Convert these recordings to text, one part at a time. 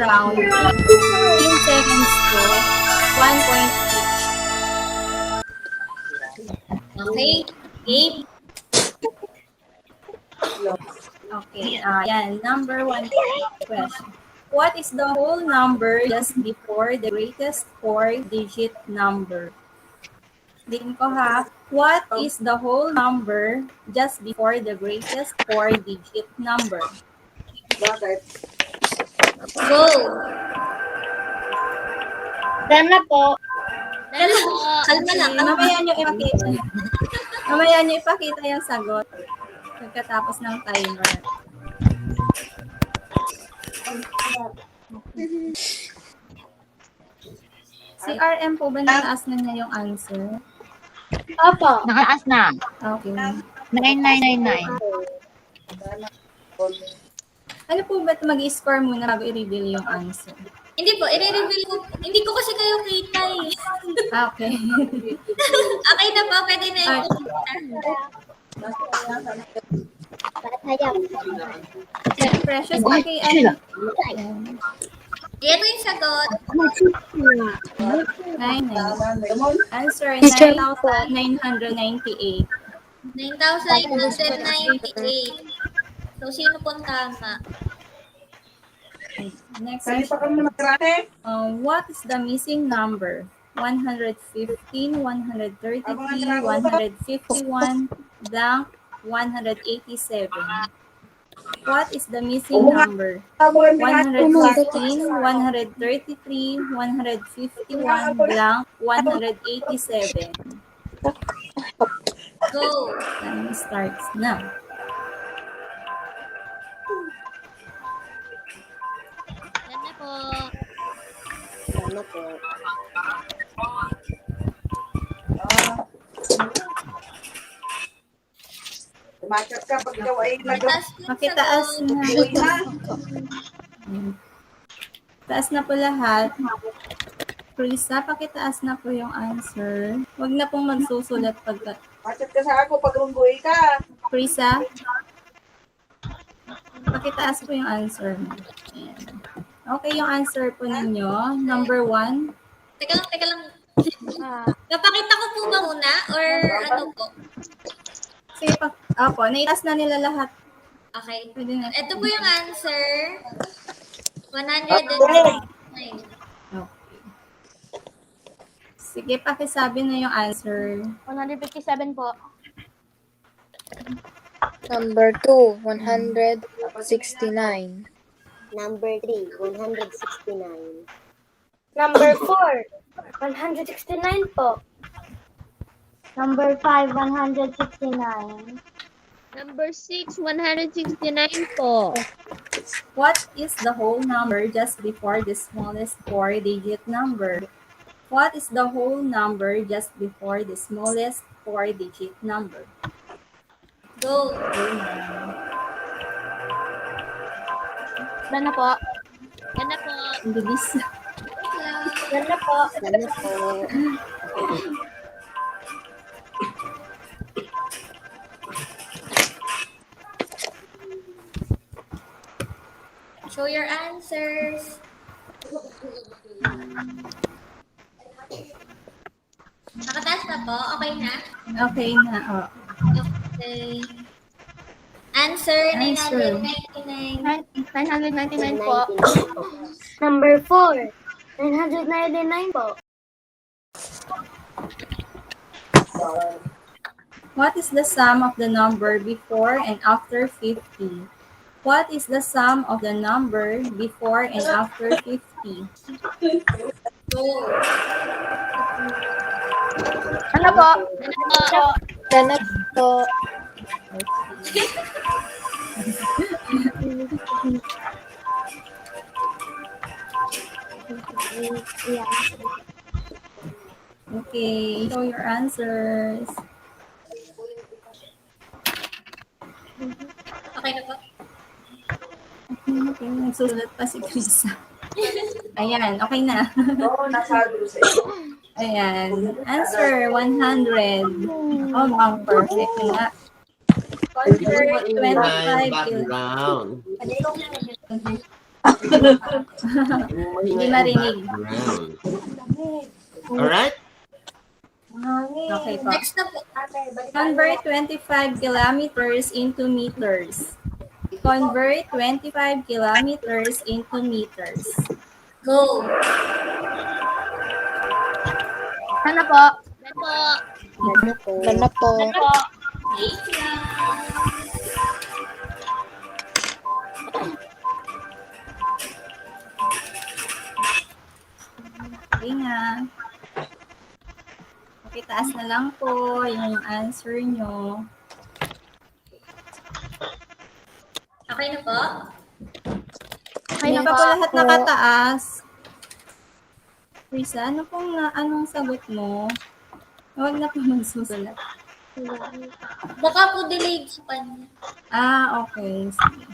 around 15 seconds to 1 point each. Okay? Game? Okay, yan. Number 1 question. What is the whole number just before the greatest 4-digit number? Din ko ha. What is the whole number just before the greatest 4-digit number? Bakit? Go! Done na po. Kalma lang. Mamaya nyo ipakita. Mamaya nyo ipakita yung sagot pagkatapos ng timer. Si RM po ba nataas na niya yung answer? Opo. Nakataas na. Okay. 9999. Ano po ba mag-i-score muna bago i-reveal yung answer? Hindi po, i-reveal ko. Hindi ko kasi kayo kita eh. Okay. Okay na po, pwede na yung Precious, okay. Ano? Yan yung sagot. 9. Answer, 9,998. 9,998. So, sino pong tama? Next Saan pa question. kami mag-rate? What is the missing number? 115, 133, 151, blank, 187. What is the missing number? 115, 133, 151, blank, 187. Go! Time starts now. Yan na po. Done na po. Tumakat ka pag ikaw ay Taas yung Makitaas sagot. na. nag-uwi na. Taas na po lahat. Prisa, pakitaas na po yung answer. Huwag na pong magsusulat pagka... Tumakat ka sa ako pag runggoy ka. Prisa, pakitaas po yung answer. Ayan. Okay, yung answer po ninyo. Number 1. Teka lang. Napakita ko po ba muna? Or ano po? Sige pa. Opo, naitaas na nila lahat. Okay. Pwede na. Ito po yung answer. 109. Okay. Sige, pakisabi na yung answer. 157 po. Number 2, 169. Number 3, 169. Number 4, 169 po. Number 5, 169. Number 6, 169 po. What is the whole number just before the smallest 4-digit number? What is the whole number just before the smallest 4-digit number? Go! Done na po. Yan na po. Ang bilis. Done na po. Done na po. Show your answers. Nakataas na po? Okay na? Okay na. Oh. Okay. Answer, Answer. 999. 999 po. Number 4, 999 po. What is the sum of the number before and after 50? What is the sum of the number before and after 50? Go! Ano po? Ganap po. Okay, show your answers. Okay na po? Okay, nagsusulat pa si Krisa. Ayan, okay na. Oo, nasado sa iyo. Ayan, answer 100. Oh, mukhang perfect na. Answer 25. Background. Hindi marinig. Alright? Okay po. Next na po. Convert 25 kilometers into meters. Convert 25 kilometers into meters. Go. Ano po? Dana po. Wait lang. Okay nga. Okay, taas na lang po yung answer nyo. Okay na po? Hindi pa po lahat nakataas. Risa, ano pong anong sagot mo? Huwag na po magsusulat. Baka po delayed sa kanya. Okay. Sige.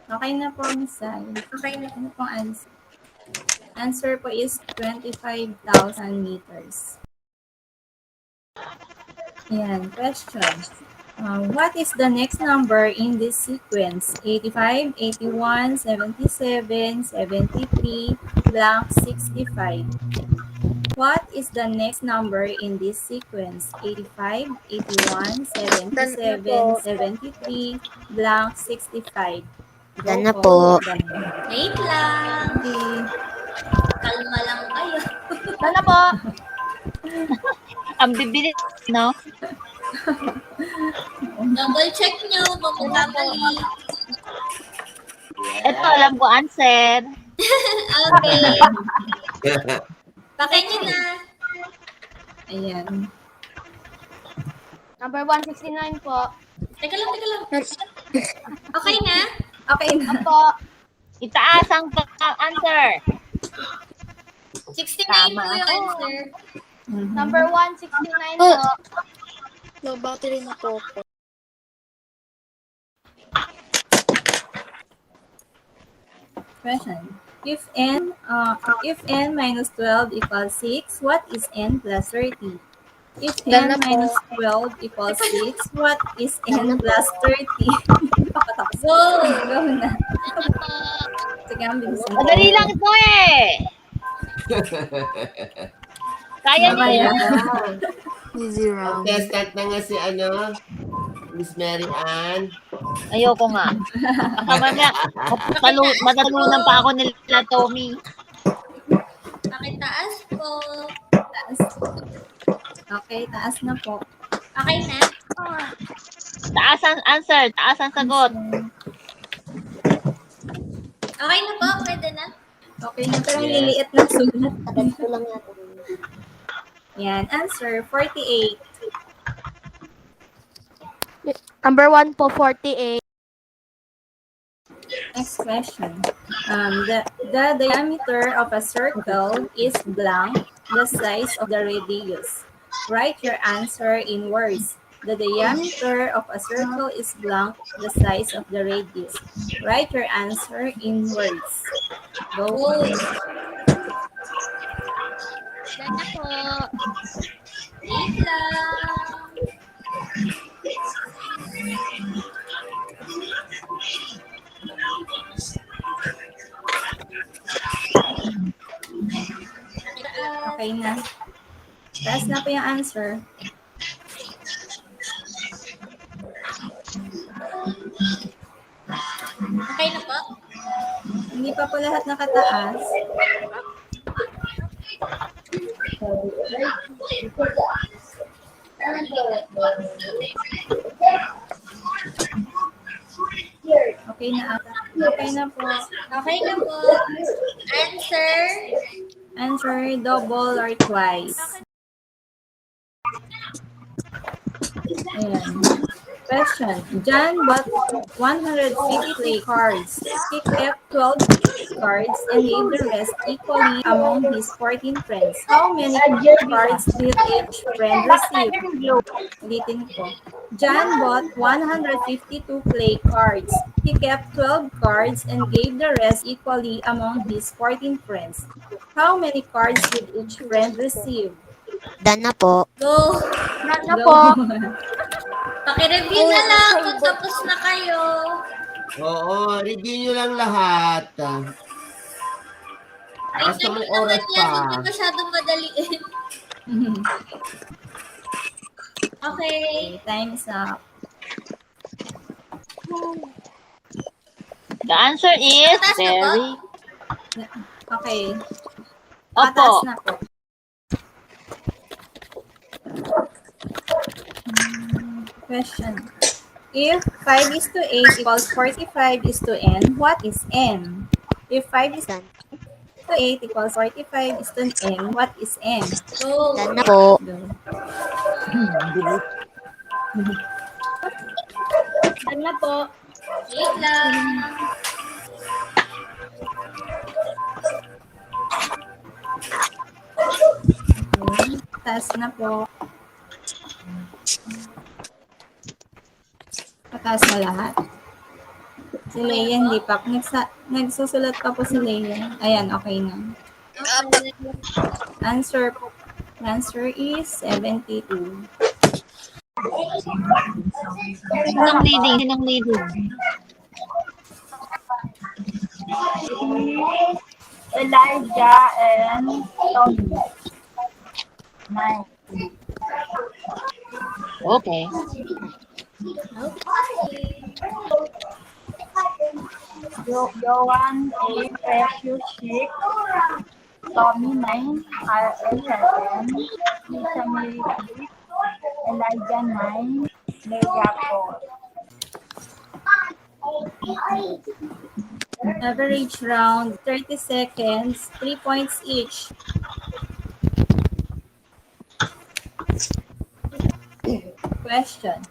Okay na po, Miss Sai. Okay na. Ano pong answer? Answer po is 25,000 meters. Ayan, question. What is the next number in this sequence? 85, 81, 77, 73, blank 65. What is the next number in this sequence? 85, 81, 77, 73, blank 65. Dana po. Wait lang. Okay. Kalma lang kayo. Dana po. Ang bibilis, no? Double check nyo. Magkakamali. Ito, alam ko answer. Okay. Pakay nyo na. Ayan. Number 169 po. Teka lang. Okay na? Okay na. Po. Itaas ang answer. 69 Tama po yung ako. answer. Number 169 po. Low battery na po. Question. If n minus 12 equals 6, what is n plus 30? If n minus 12 equals 6, what is n plus 30? Go! Go na. Sige, ang bilisan. Madali lang ito eh. Kaya niya. Ang test cut na nga si Miss Mary Ann. Ayoko nga. Mamaya, matalunan pa ako nila Tommy. Pakitaas po. Taas. Okay, taas na po. Okay na? Taas ang answer, taas ang sagot. Okay na po? Pwede na? Okay na, pero ang liliit na sulat. Ito lang natin. Yan, answer 48. Number 1 po, 48. Next question. The diameter of a circle is blank, the size of the radius. Write your answer in words. The diameter of a circle is blank, the size of the radius. Write your answer in words. Go. Dana po. Wait lang. Okay na. Taas na po yung answer. Okay na po? Hindi pa po lahat nakataas. Okay na ata. Okay na po. Okay na po. Answer. Answer double or twice. Ayan. Question. John bought 150 play cards. He kept 12 cards and gave the rest equally among his 14 friends. How many cards did each friend receive? Ulitin ko. John bought 152 play cards. He kept 12 cards and gave the rest equally among his 14 friends. How many cards did each friend receive? Dana po. Go. Dana Go. po. Paki-review na lang kung tapos na kayo. Oo, review nyo lang lahat. Ay, Basta may naman oras yan. Huwag pa. niyo masyadong madaliin. Okay. Okay, time's up. The answer is Mataas na po? very... Okay. Opo. Pataas na po. Question. If 5 is to 8 equals 45 is to n, what is n? If 5 is to 8 equals 45 is to n, what is n? Go. Done na po. Go. Done na po. Wait lang. Okay. Pataas na po. Pataas na lahat. Si Leia hindi pa. Nagsusulat pa po si Leia. Ayan, okay na. Okay. Answer is 72. Sinong leading? Sinong leading? Elijah and Tommy. 9. Okay. Joanne A. Precious 6. Tommy 9. R.L. 11. Lisa Mary 8. Elijah 9. Leia 4. Average round, 30 seconds, 3 points each. Question.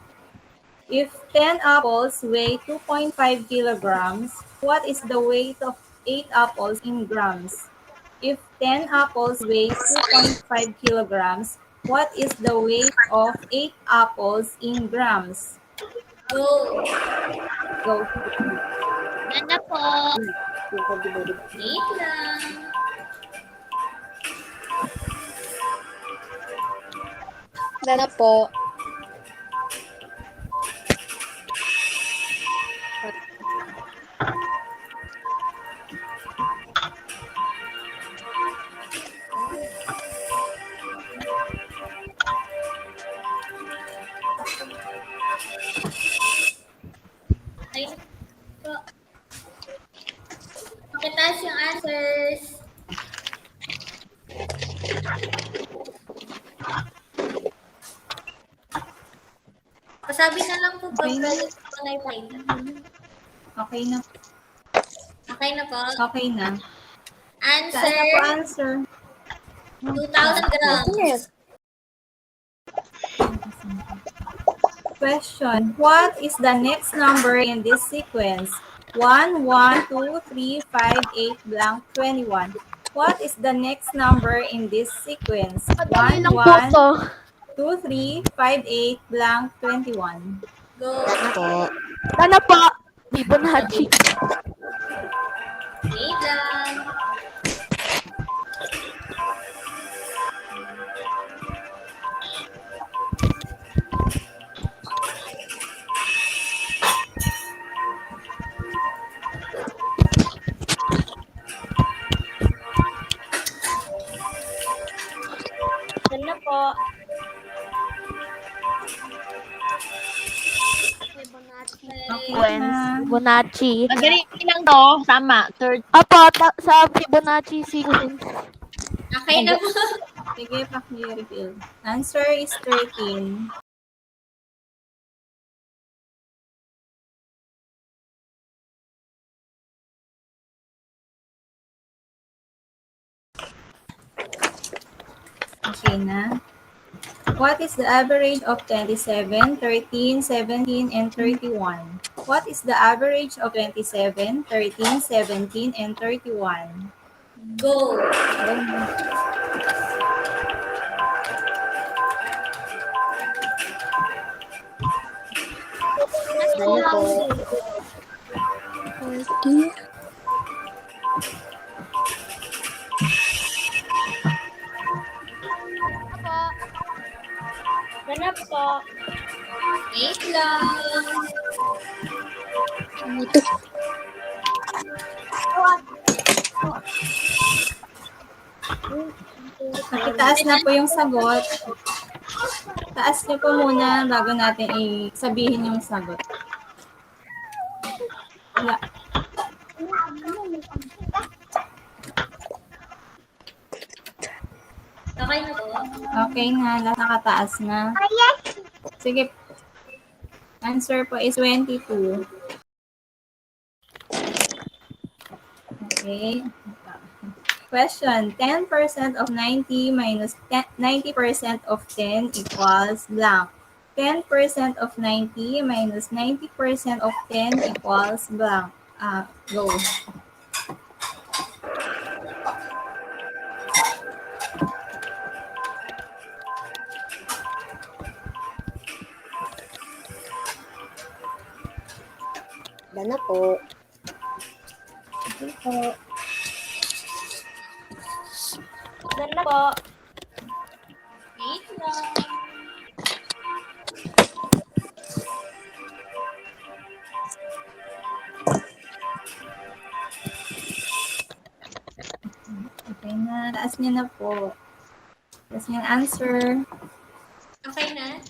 If 10 apples weigh 2.5 kilograms, what is the weight of 8 apples in grams? If 10 apples weigh 2.5 kilograms, what is the weight of 8 apples in grams? Go. Go. Done na po. Wait lang. Done na po. Ay, po. Pakitaas yung answers. Pasabi na lang po pag galit po na yung Okay na. Okay na po. Okay na. Saan Answer, na po answer? 2,000 grams. Question. What is the next number in this sequence? 1, 1, 2, 3, 5, 8, blank, 21. What is the next number in this sequence? 1, 1, 2, 3, 5, 8, blank, 21. Go. Po. Done na po. Fibonacci. Wait lang. Done na po. Okay na. Fibonacci. Magaling lang to. Tama. Third. Apo, sa Fibonacci sequence. Okay na po. Sige, paki-reveal. Answer is 13. Okay na. What is the average of 27, 13, 17, and 31? What is the average of 27, 13, 17, and 31? Go. Done na po. 40. Ganap po. Wait lang. Pakitaas na po yung sagot. Taas niyo po muna bago natin sabihin yung sagot. Wala. Okay na po. Okay na, lahat nakataas na. Sige. Answer po is 22. Okay. Question, 10% of 90 minus 90% of 10 equals blank. 10% of 90 minus 90% of 10 equals blank. Go. Ganap po. Okay po. Ganap po. Wait lang. Okay na. Taas niyo na po. Taas niyo yung answer. Okay na?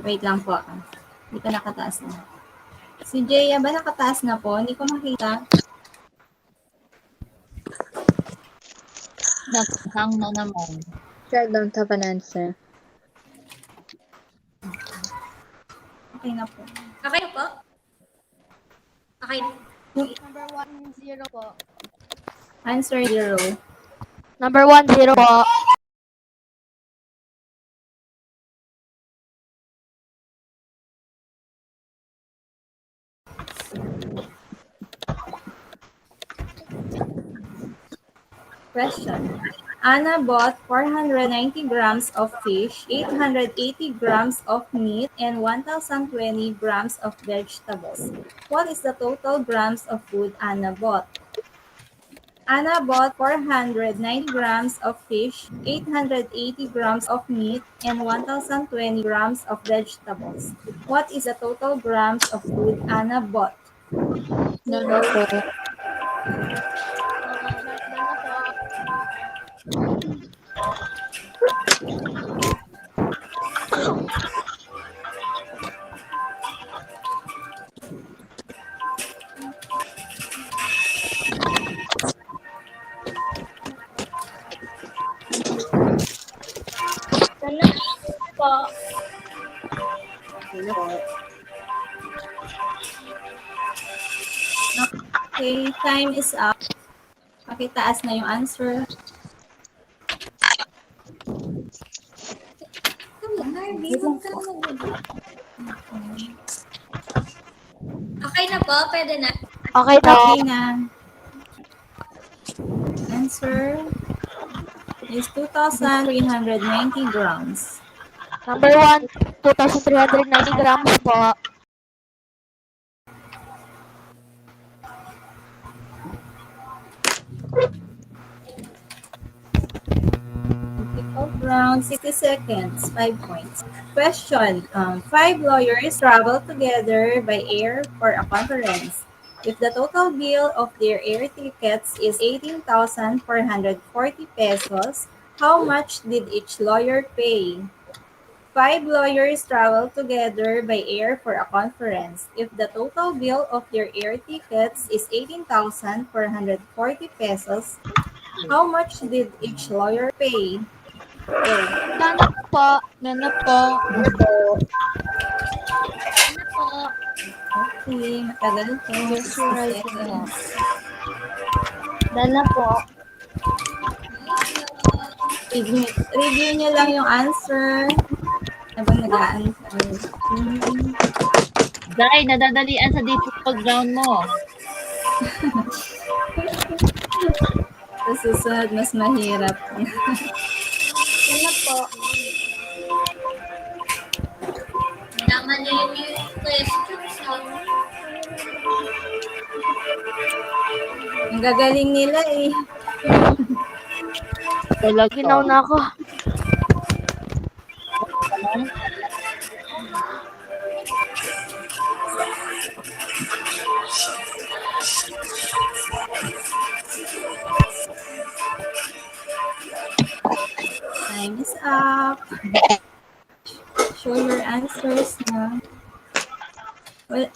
Wait lang po. Hindi pa nakataas na. Si Jaya ba nakataas na po? Hindi ko makita. Naghang na naman. Sir, don't have an answer. Okay na po. Okay na po? Okay na. Number 10 po. Answer 0. Number 10 po. Question. Anna bought 490 grams of fish, 880 grams of meat, and 1,020 grams of vegetables. What is the total grams of food Anna bought? Anna bought 490 grams of fish, 880 grams of meat, and 1,020 grams of vegetables. What is the total grams of food Anna bought? Ganap po. Ganap po. Okay, time is up. Pakitaas na yung answer. Harvey, huwag ka Okay na po? Pwede na? Okay na. Okay na. Answer is 2,390 grams. Number 1, 2,390 grams po. Around 60 seconds, 5 points. Question, 5 lawyers travel together by air for a conference. If the total bill of their air tickets is 18,440 pesos, how much did each lawyer pay? 5 lawyers travel together by air for a conference. If the total bill of their air tickets is 18,440 pesos, how much did each lawyer pay? Ganap po. Ganap po. Ano po? Okay, matagal po. Yes, you're right. Seconds. Ganap po. Review niyo lang yung answer habang nag-a-answer. Dai, nadadalian sa default ground mo. Sa susunod, mas mahirap. Ganap po. Tama na yung questions. Ang gagaling nila eh. Talaga. Ginaw na ako. Ganon. Time is up. Show your answers na. Well,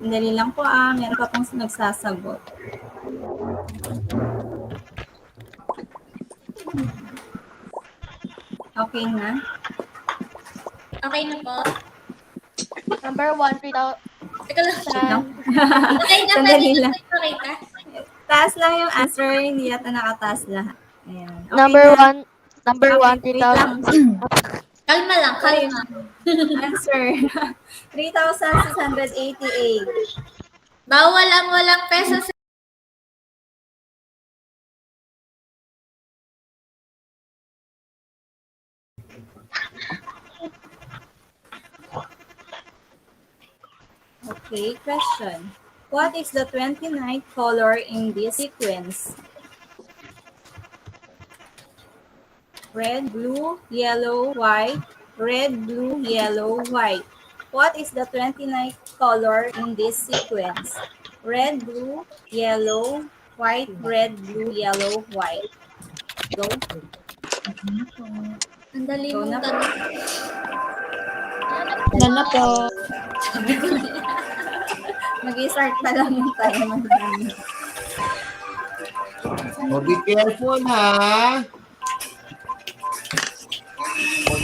dali lang po meron pa pong nagsasagot. Okay na? Okay na po. Number 1, 3,000. Teka lang. No? Okay na, Sandali pwede lang. na ito kita. Taas lang yung answer, hindi yata nakataas lahat. Ayan. Okay Number na. 1, number Okay, 1, wait lang. 3,000. Kalma lang, kalma. Answer. 3,688. Bawal ang walang peso sa... Okay, question. What is the 29th color in this sequence? Red, blue, yellow, white. Red, blue, yellow, white. What is the 29th color in this sequence? Red, blue, yellow, white, red, blue, yellow, white. Go. Ang dali Go mong na. tanong. Nana po. Mag-start na lang yung timer. So, be careful, ha?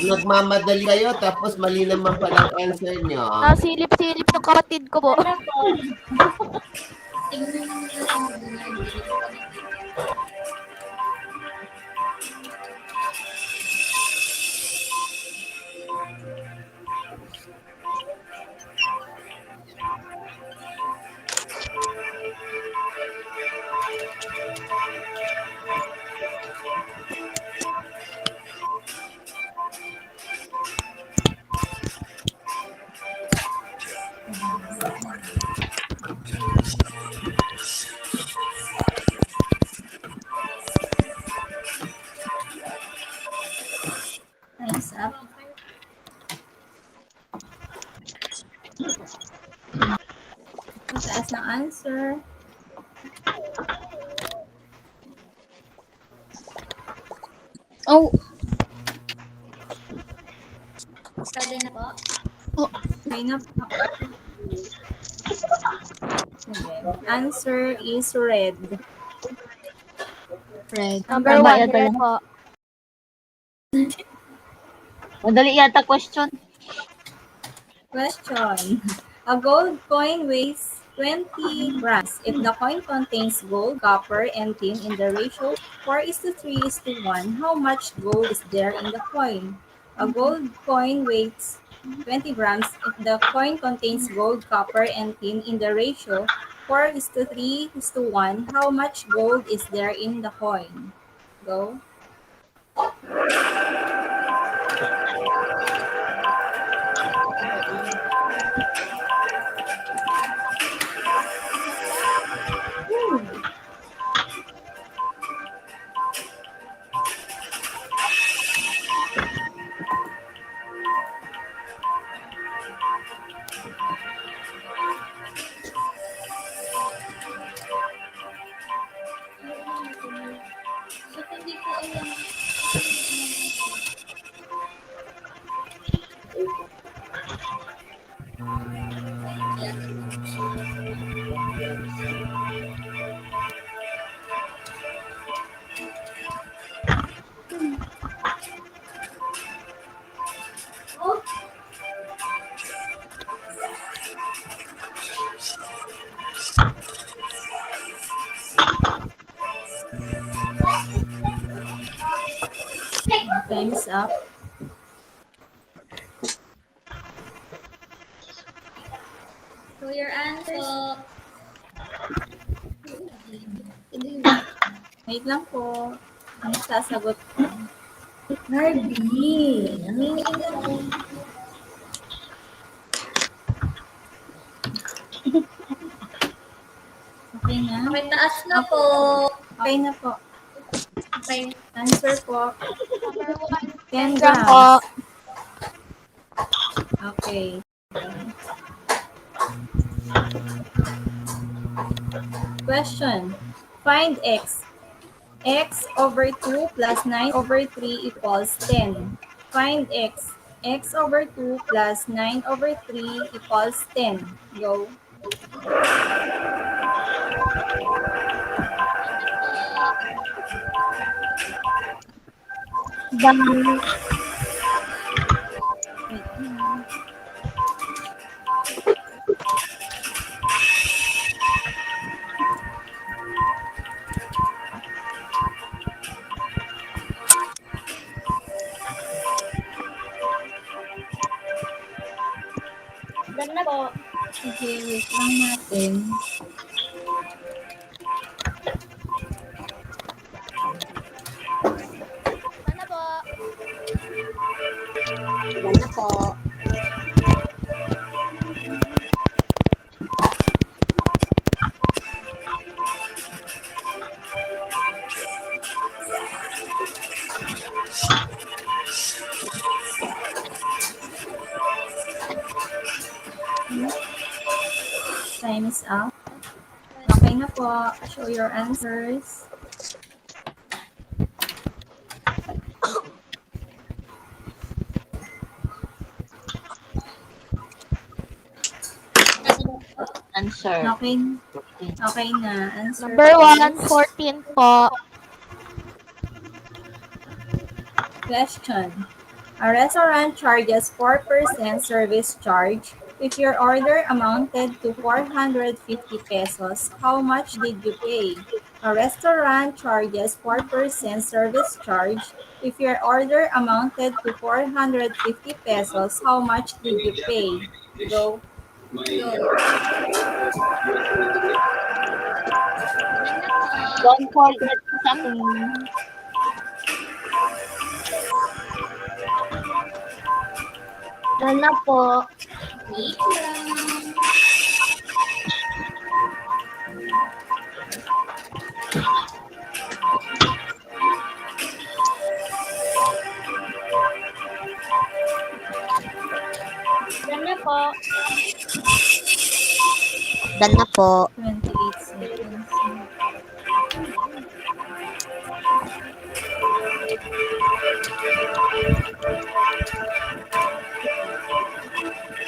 Huwag nagmamadali kayo, tapos mali naman pala ang answer nyo. Nasilip-silip ng kapatid ko po. Time's up. Ang taas ng answer. Oh, Pwede na po. Okay na po. Okay. Answer is red. red. Number Number 1, one, red po. Madali yata question. Question. A gold coin weighs 20 grams. If the coin contains gold, copper, and tin in the ratio 4:3:1, how much gold is there in the coin? A gold coin weighs 20 grams. If the coin contains gold, copper, and tin in the ratio 4:3:1, how much gold is there in the coin? Go. So, hindi ko alam. Time's up. So, your answer. Wait lang po. Ano sasagot? Harvey. Nanginginig ako. Okay na? Okay, taas na po. Okay na po. Okay. Answer po. Number 1, 10 Gram po. grams. Okay. Question. Find x. X over 2 plus 9 over 3 equals 10. Find x. X over 2 plus 9 over 3 equals 10. Go. Done na po. Okay, wait lang natin. Sana po. Yan na po. Time is up. Okay na po. Show your answers. Answer. Okay. Okay na. Answer. Number 1, please. 14 po. Question. A restaurant charges 4% service charge. If your order amounted to 450 pesos, how much did you pay? A restaurant charges 4% service charge. If your order amounted to 450 pesos, how much did you pay? Go. Don't forget something. Done na po. Wait lang. Done na po. Done na po. 28 seconds.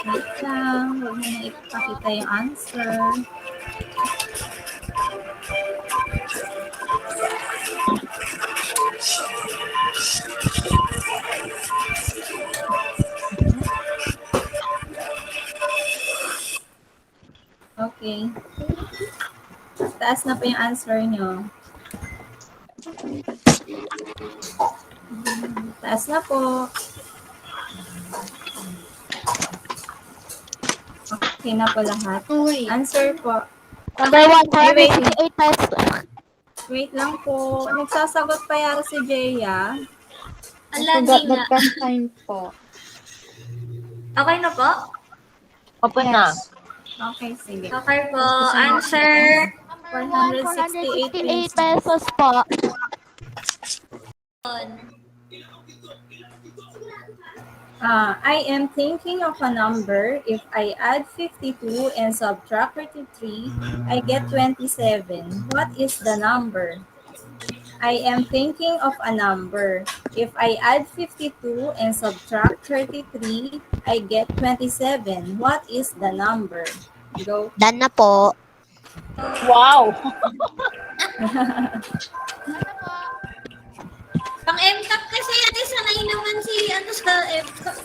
Wait lang. Huwag mo na ipakita yung answer. Okay. Taas na po yung answer nyo. Taas na po. Okay na po lahat. Answer po. Number 1, Ay, wait. 468 pesos. Wait lang po. Nagsasagot pa yata si Jeya. Ala, di nga. Time po. Okay na po? Opo na. Okay, sige. Okay po. Answer. Number 1, 468 468 pesos po. I am thinking of a number. If I add 52 and subtract 33, I get 27. What is the number? I am thinking of a number. If I add 52 and subtract 33, I get 27. What is the number? Go. Done na po. Wow! Pang MTAP kasi ate, sanay naman si ano sa MTAP.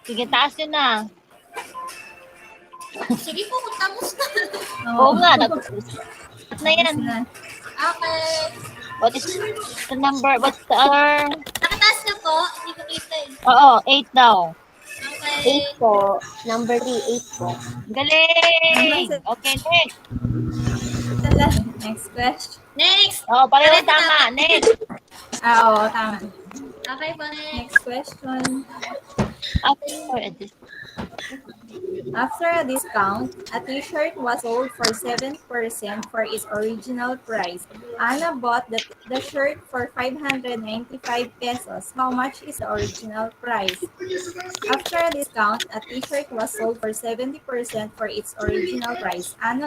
Sige, taas yun na. Sige po, tapos na. Oo nga, tapos na yan. Na. Okay. What is the number? What's the other? Nakataas na po. Hindi ko kita eh. Oo, 8 daw. Okay. 8 po. Number 3, 8 po. Galing! Okay, next. Next question. Next. Oo, pareho tama. Next. Oo, tama. Okay po, next. Next question. After After a a discount, a t-shirt was sold for 7% for its original price. Anna bought the shirt for 595 pesos. How much is the original price? After a discount, a t-shirt was sold for 70% for its original price. Anna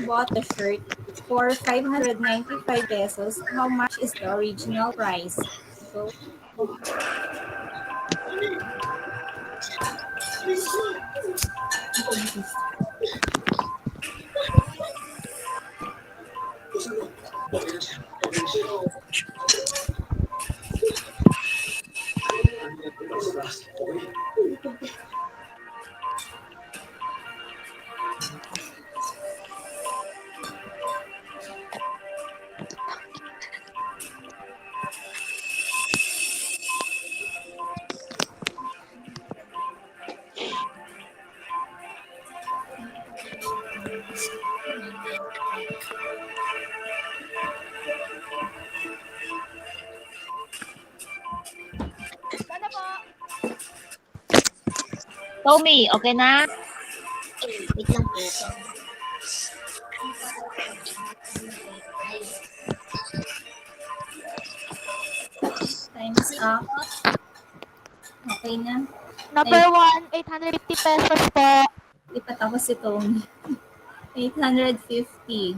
bought the shirt for 595 pesos. How much is the original price? So, Tommy, okay na? Wait lang po. time's up. Okay na. Number 1, 850 pesos po. Lipat ako si Tony. 850.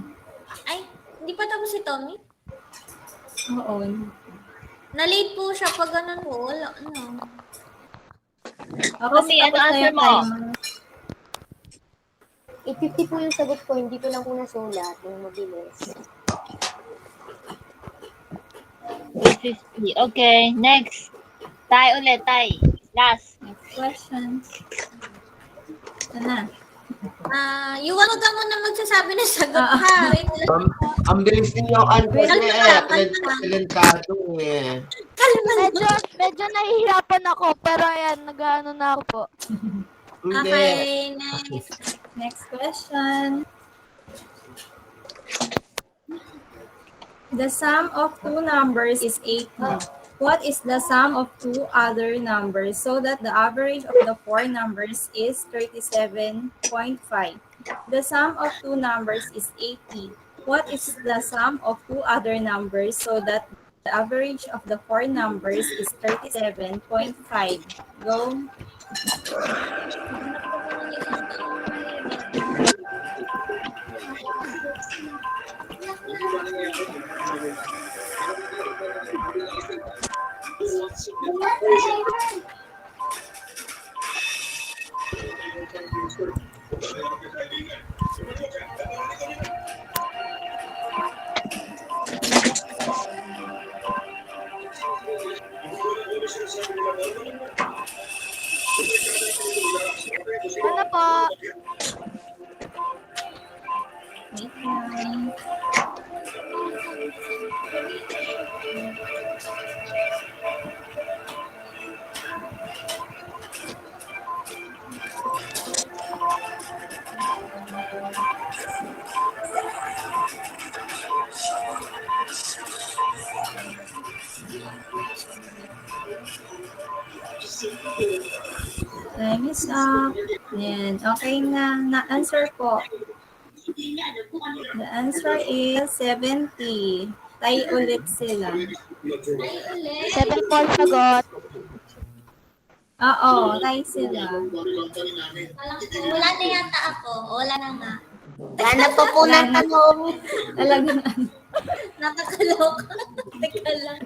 Ay, hindi pa tapos si Tommy? Oo. Na-late po siya pag ganun po. Wala, ano. Okay, Tommy, ano answer mo? 850 po yung sagot ko. Hindi ko lang po nasulat yung mabilis. 850. Okay, next. Tay ulit, tay. Last. Next question. Ito na. Yuwan, huwag ka muna magsasabi ng sagot ha. Wait lang. Ang bilis ninyo answer niya eh. Talentado eh. Medyo nahihirapan ako, pero ayan, nag-ano na ako po. Hindi. Okay, next. Next question. The sum of two numbers is 80. What is the sum of two other numbers so that the average of the four numbers is 37.5? The sum of two numbers is 80. What is the sum of two other numbers so that the average of the four numbers is 37.5? Go. Ano po? Wait lang. Time is up. Yan. Okay na. Na-answer po. The answer is 70. Tay ulit sila. Ay, ulit. 7 po ang sagot. Oo, tay sila. Wala na yata ako. Wala na nga. Wala pa po Wala ng na. tanong. Talagang Nakakaloka. Teka lang.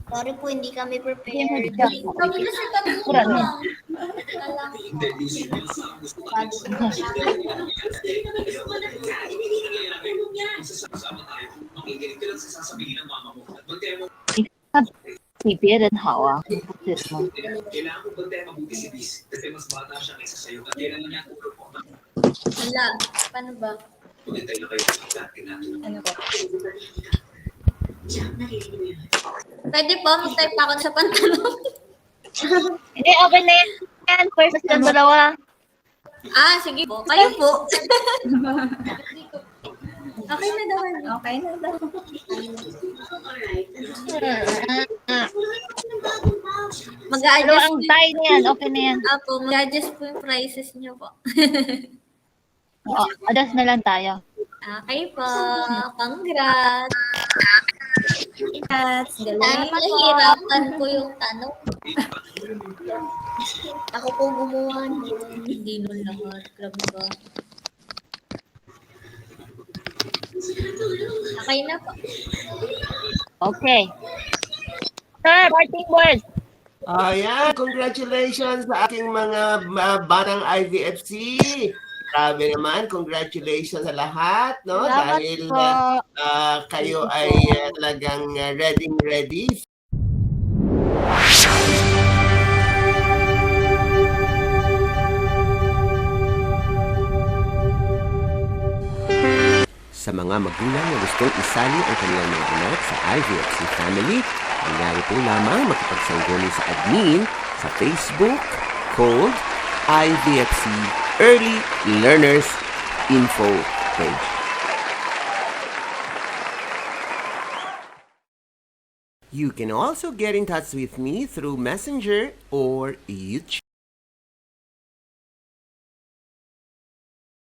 Sorry po, hindi kami prepared. Kami kasi tatlo Kurang na. lang. Teka lang. CPA 人好啊，不是吗？ Wala. Paano ba? Ano po? Pwede po, mag-type ako sa pantalon. Hindi, okay na yan. First lang dalawa. Sige po. Kayo po. Okay na daw. Okay na daw. Mag-a-adjust Pero ang tie niyan, okay na yan. Apo, mag-adjust po yung prices niyo po. Oo, adjust na lang tayo. Okay po. Congrats. Congrats. Galing. Nahihirapan po yung tanong. Ako po gumawa hindi nun lahat. Grabe ba? Okay na po. Okay. Sir, parting words. Ayan, congratulations sa aking mga batang IVFC. Grabe naman, congratulations sa lahat, no? Salamat Dahil po. kayo ay talagang ready. Sa mga magulang na gustong isali ang kanilang mga anak sa IVFC family, nangyari po lamang makipagsangguni sa admin sa Facebook called IVFC Early Learners Info page. You can also get in touch with me through Messenger or YouTube.